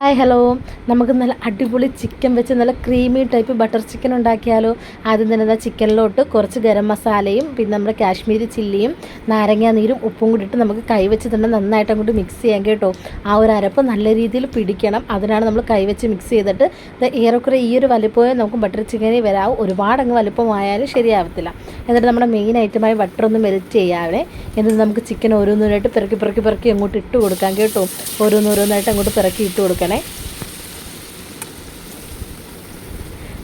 Hi hello, നമുക്ക് നല്ല അടിപൊളി ചിക്കൻ വെച്ച് നല്ല ക്രീമി ടൈപ്പ് ബട്ടർ ചിക്കൻ ഉണ്ടാക്കിയാലോ. ആദ്യം തന്നെ ചിക്കനിലോട്ട് കുറച്ച് ഗരം മസാലയും പിന്നെ നമ്മുടെ കാശ്മീരി ചില്ലിയും നാരങ്ങാ നീരും ഉപ്പും കൂടി ഇട്ട് നമുക്ക് കൈവച്ച് തന്നെ നന്നായിട്ട് അങ്ങോട്ട് മിക്സ് ചെയ്യാം കേട്ടോ. ആ ഒരു അരപ്പ് നല്ല രീതിയിൽ പിടിക്കണം, അതിനാണ് നമ്മൾ കൈവച്ച് മിക്സ് ചെയ്തിട്ട് ഏറെക്കുറെ ഈ ഒരു വലിപ്പമേ നമുക്ക് ബട്ടർ ചിക്കനിൽ വരാവും. ഒരുപാടങ്ങ് വലിപ്പമായാലും ശരിയാവത്തില്ല. എന്നിട്ട് നമ്മുടെ മെയിൻ ഐറ്റമായി ബട്ടർ ഒന്ന് മെൽറ്റ് ചെയ്യാവേ. എന്നിട്ട് നമുക്ക് ചിക്കൻ ഓരോന്നോരായിട്ട് പിറക്കി അങ്ങോട്ട് ഇട്ട് കൊടുക്കാം കേട്ടോ. ഓരോന്നോരോന്നായിട്ട് അങ്ങോട്ട് പിറക്കി ഇട്ട് കൊടുക്കണേ.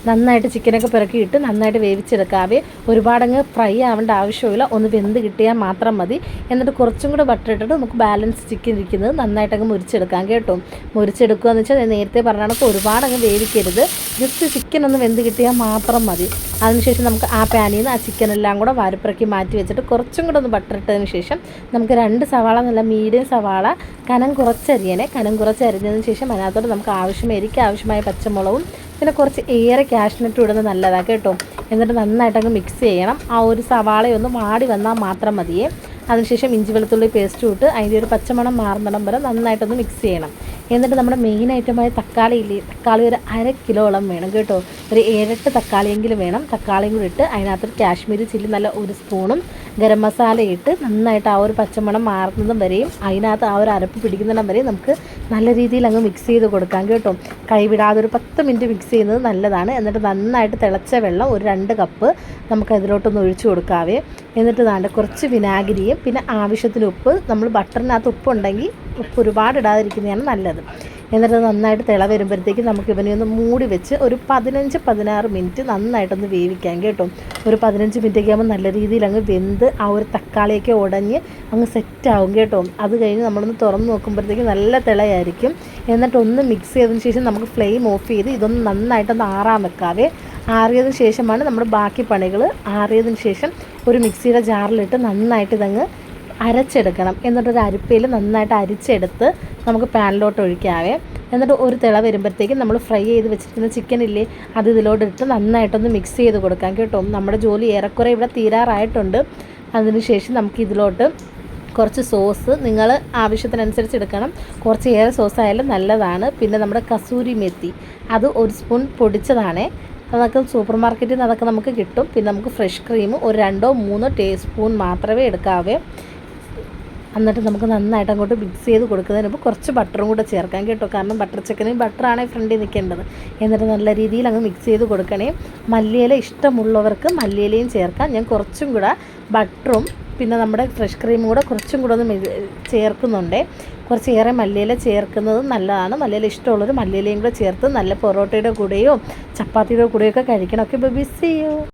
നന്നായിട്ട് ചിക്കനൊക്കെ പിറക്കിയിട്ട് നന്നായിട്ട് വേവിച്ചെടുക്കാവേ. ഒരുപാടങ്ങ് ഫ്രൈ ആവേണ്ട ആവശ്യമില്ല, ഒന്ന് വെന്ത് കിട്ടിയാൽ മാത്രം മതി. എന്നിട്ട് കുറച്ചും കൂടെ ബട്ടർ ഇട്ടിട്ട് നമുക്ക് ബാലൻസ് ചിക്കൻ ഇരിക്കുന്നത് നന്നായിട്ടങ്ങ് മുരിച്ചെടുക്കാം കേട്ടോ. മുരിച്ചെടുക്കുക എന്ന് വെച്ചാൽ നേരത്തെ പറഞ്ഞാൽ ഒരുപാടങ്ങ് വേവിക്കരുത്, ജസ്റ്റ് ചിക്കൻ ഒന്ന് വെന്ത് കിട്ടിയാൽ മാത്രം മതി. അതിനുശേഷം നമുക്ക് ആ പാനിൽ നിന്ന് ആ ചിക്കനെല്ലാം കൂടെ വാരിപ്പിറക്കി മാറ്റി വെച്ചിട്ട് കുറച്ചും കൂടെ ഒന്ന് ബട്ടർ ഇട്ടതിന് ശേഷം നമുക്ക് 2 സവാള, നല്ല മീഡിയം സവാള കനം കുറച്ചരിഞ്ഞതിന് ശേഷം അതിനകത്തോട്ട് നമുക്ക് ആവശ്യമായ പച്ചമുളകും പിന്നെ കുറച്ച് ഏറെ കാഷ്നട്ട് ഇടുന്നത് നല്ലതാണ് കേട്ടോ. എന്നിട്ട് നന്നായിട്ടങ്ങ് മിക്സ് ചെയ്യണം. ആ ഒരു സവാളയൊന്ന് വാടി വന്നാൽ മാത്രം മതിയേ. അതിനുശേഷം ഇഞ്ചി വെളുത്തുള്ളി പേസ്റ്റ് ഇട്ട് അതിൻ്റെ ഒരു പച്ചമണം മാറുന്നിടം വരെ നന്നായിട്ടൊന്ന് മിക്സ് ചെയ്യണം. എന്നിട്ട് നമ്മുടെ മെയിൻ ഐറ്റമായ തക്കാളി ഒരു 1/2 കിലോളം വേണം കേട്ടോ. ഒരു 7-8 തക്കാളിയെങ്കിലും വേണം. തക്കാളിയും കൂടി ഇട്ട് അതിനകത്തൊരു കാശ്മീരി ചില്ലി നല്ല 1 സ്പൂണും ഗരം മസാല ഇട്ട് നന്നായിട്ട് ആ ഒരു പച്ചമണം മാറുന്നതും വരെയും അതിനകത്ത് ആ ഒരു അരപ്പ് പിടിക്കുന്നിടം വരെയും നമുക്ക് നല്ല രീതിയിൽ അങ്ങ് മിക്സ് ചെയ്ത് കൊടുക്കാം കേട്ടോ. കൈവിടാതെ ഒരു 10 മിനിറ്റ് മിക്സ് ചെയ്യുന്നത് നല്ലതാണ്. എന്നിട്ട് നന്നായിട്ട് തിളച്ച വെള്ളം ഒരു 2 കപ്പ് നമുക്ക് അതിലോട്ടൊന്ന് ഒഴിച്ചു കൊടുക്കാവേ. എന്നിട്ട് ദാണ്ട് കുറച്ച് വിനാഗിരിയും പിന്നെ ആവശ്യത്തിന് ഉപ്പ്. നമ്മൾ ബട്ടറിനകത്ത് ഉപ്പുണ്ടെങ്കിൽ ഉപ്പ് ഒരുപാട് ഇടാതിരിക്കുന്നതാണ് നല്ലത്. എന്നിട്ട് നന്നായിട്ട് തിള വരുമ്പോഴത്തേക്ക് നമുക്ക് ഇവനെ ഒന്ന് മൂടി വെച്ച് ഒരു 15-16 മിനിറ്റ് നന്നായിട്ടൊന്ന് വേവിക്കാം കേട്ടോ. ഒരു 15 മിനിറ്റൊക്കെ ആകുമ്പോൾ നല്ല രീതിയിൽ അങ്ങ് വെന്ത് ആ ഒരു തക്കാളിയൊക്കെ ഉടഞ്ഞ് അങ്ങ് സെറ്റാവും കേട്ടോ. അത് കഴിഞ്ഞ് നമ്മളൊന്ന് തുറന്ന് നോക്കുമ്പോഴത്തേക്ക് നല്ല തിളയായിരിക്കും. എന്നിട്ടൊന്ന് മിക്സ് ചെയ്തതിന് ശേഷം നമുക്ക് ഫ്ലെയിം ഓഫ് ചെയ്ത് ഇതൊന്ന് നന്നായിട്ടൊന്ന് ആറാൻ വെക്കാവേ. ആറിയതിന് ശേഷമാണ് നമ്മുടെ ബാക്കി പണികൾ. ആറിയതിന് ശേഷം ഒരു മിക്സിയുടെ ജാറിലിട്ട് നന്നായിട്ട് ഇതങ്ങ് അരച്ചെടുക്കണം. എന്നിട്ടൊരു അരിപ്പയിൽ നന്നായിട്ട് അരിച്ചെടുത്ത് നമുക്ക് പാനിലോട്ട് ഒഴിക്കാവേ. എന്നിട്ട് ഒരു തിള വരുമ്പോഴത്തേക്കും നമ്മൾ ഫ്രൈ ചെയ്ത് വെച്ചിരിക്കുന്ന ചിക്കനില്ലേ, അത് ഇതിലോട്ട് ഇട്ട് നന്നായിട്ടൊന്ന് മിക്സ് ചെയ്ത് കൊടുക്കാം കേട്ടോ. നമ്മുടെ ജോലി ഏറെക്കുറെ ഇവിടെ തീരാറായിട്ടുണ്ട്. അതിനുശേഷം നമുക്ക് ഇതിലോട്ട് കുറച്ച് സോസ് നിങ്ങൾ ആവശ്യത്തിനനുസരിച്ച് എടുക്കണം. കുറച്ച് ഏറെ സോസ് ആയാലും നല്ലതാണ്. പിന്നെ നമ്മുടെ കസൂരി മെത്തി അത് 1 സ്പൂൺ പൊടിച്ചതാണേ. അതൊക്കെ സൂപ്പർ മാർക്കറ്റിൽ നിന്ന് അതൊക്കെ നമുക്ക് കിട്ടും. പിന്നെ നമുക്ക് ഫ്രഷ് ക്രീം ഒരു 2-3 ടീസ്പൂൺ മാത്രമേ എടുക്കാവേ. എന്നിട്ട് നമുക്ക് നന്നായിട്ട് അങ്ങോട്ട് മിക്സ് ചെയ്ത് കൊടുക്കുന്നതിന് മുമ്പ് കുറച്ച് ബട്ടറും കൂടെ ചേർക്കാം കേട്ടോ. കാരണം ബട്ടർ ചിക്കനും ബട്ടറാണ് ഫ്രണ്ടിൽ നിൽക്കേണ്ടത്. എന്നിട്ട് നല്ല രീതിയിൽ അങ്ങ് മിക്സ് ചെയ്ത് കൊടുക്കണേ. മല്ലിയില ഇഷ്ടമുള്ളവർക്ക് മല്ലിയിലയും ചേർക്കാം. ഞാൻ കുറച്ചും കൂടെ ബട്ടറും പിന്നെ നമ്മുടെ ഫ്രഷ് ക്രീമും കൂടെ കുറച്ചും കൂടെ ഒന്ന് ചേർക്കുന്നുണ്ട്. കുറച്ചേറെ മല്ലിയില ചേർക്കുന്നത് നല്ലതാണ്. മല്ലിയില ഇഷ്ടമുള്ളവർ മല്ലിയിലയും കൂടെ ചേർത്ത് നല്ല പൊറോട്ടയുടെ കൂടെയോ ചപ്പാത്തിയുടെ കൂടെയൊക്കെ കഴിക്കണം. Okay, bye, see U.